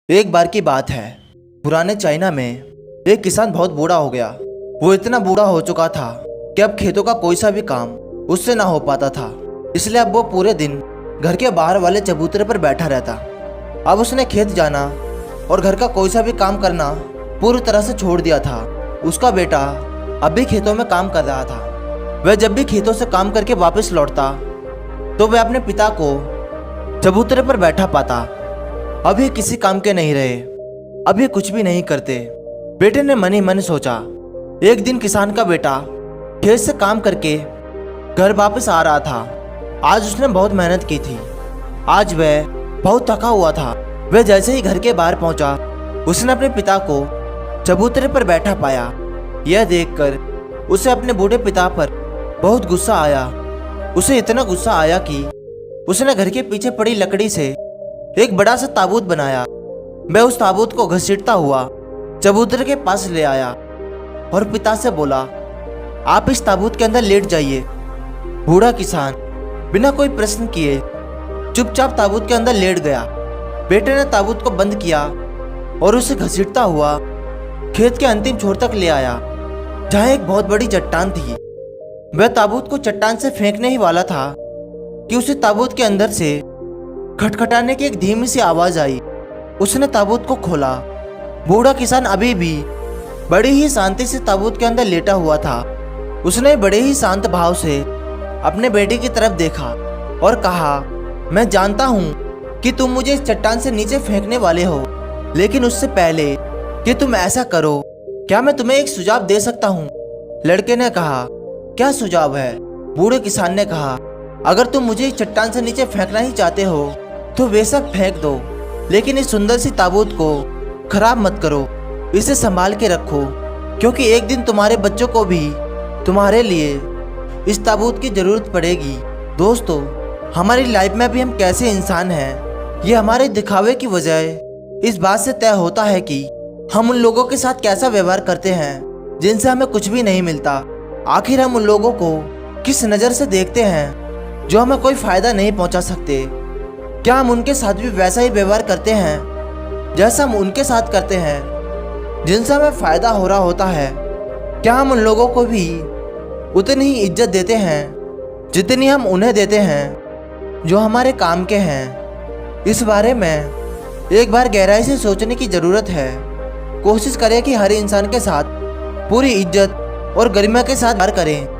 एक बार की बात है, पुराने चाइना में एक किसान बहुत बूढ़ा हो गया। वो इतना बूढ़ा हो चुका था कि अब खेतों का कोई सा भी काम उससे ना हो पाता था। इसलिए अब वो पूरे दिन घर के बाहर वाले चबूतरे पर बैठा रहता। अब उसने खेत जाना और घर का कोई सा भी काम करना पूरी तरह से छोड़ दिया था। उसका बेटा अब भी खेतों में काम कर रहा था। वह जब भी खेतों से काम करके वापस लौटता तो वह अपने पिता को चबूतरे पर बैठा पाता। अभी किसी काम के नहीं रहे, अभी कुछ भी नहीं करते। बेटे ने मन ही मन सोचा। एक दिन किसान का बेटा खेत से काम करके घर वापस आ रहा था। आज उसने बहुत मेहनत की थी। आज वह बहुत थका हुआ था। वह जैसे ही घर के बाहर पहुंचा, उसने अपने पिता को चबूतरे पर बैठा पाया। यह देखकर उसे अपने बूढ़े पिता पर बहुत गुस्सा आया। उसे इतना गुस्सा आया कि उसने घर के पीछे पड़ी लकड़ी से एक बड़ा सा ताबूत बनाया। वह उस ताबूत को घसीटता हुआ चबूतरे के पास ले आया और पिता से बोला, आप इस ताबूत के अंदर लेट जाइए। बूढ़ा किसान बिना कोई प्रश्न किए चुपचाप ताबूत के अंदर लेट गया। बेटे ने ताबूत को बंद किया और उसे घसीटता हुआ खेत के अंतिम छोर तक ले आया, जहाँ एक बहुत बड़ी चट्टान थी। वह ताबूत को चट्टान से फेंकने ही वाला था कि उसे ताबूत के अंदर से खटखटाने की एक धीमी सी आवाज आई। उसने ताबूत को खोला। बूढ़ा किसान अभी भी बड़ी ही शांति से ताबूत के अंदर लेटा हुआ था। उसने बड़े ही शांत भाव से अपने बेटे की तरफ देखा और कहा, मैं जानता हूँ कि तुम मुझे इस चट्टान से नीचे फेंकने वाले हो, लेकिन उससे पहले कि तुम ऐसा करो, क्या मैं तुम्हें एक सुझाव दे सकता हूँ? लड़के ने कहा, क्या सुझाव है? बूढ़े किसान ने कहा, अगर तुम मुझे इस चट्टान से नीचे फेंकना ही चाहते हो तो बेशक फेंक दो, लेकिन इस सुंदर सी ताबूत को खराब मत करो। इसे संभाल के रखो, क्योंकि एक दिन तुम्हारे बच्चों को भी तुम्हारे लिए इस ताबूत की जरूरत पड़ेगी। दोस्तों, हमारी लाइफ में भी हम कैसे इंसान हैं, ये हमारे दिखावे की वजह इस बात से तय होता है कि हम उन लोगों के साथ कैसा व्यवहार करते हैं जिनसे हमें कुछ भी नहीं मिलता। आखिर हम उन लोगों को किस नज़र से देखते हैं जो हमें कोई फायदा नहीं पहुंचा सकते। क्या हम उनके साथ भी वैसा ही व्यवहार करते हैं जैसा हम उनके साथ करते हैं जिनसे हमें फायदा हो रहा होता है? क्या हम उन लोगों को भी उतनी ही इज्जत देते हैं जितनी हम उन्हें देते हैं जो हमारे काम के हैं? इस बारे में एक बार गहराई से सोचने की ज़रूरत है। कोशिश करें कि हर इंसान के साथ पूरी इज्जत और गरिमा के साथ व्यवहार करें।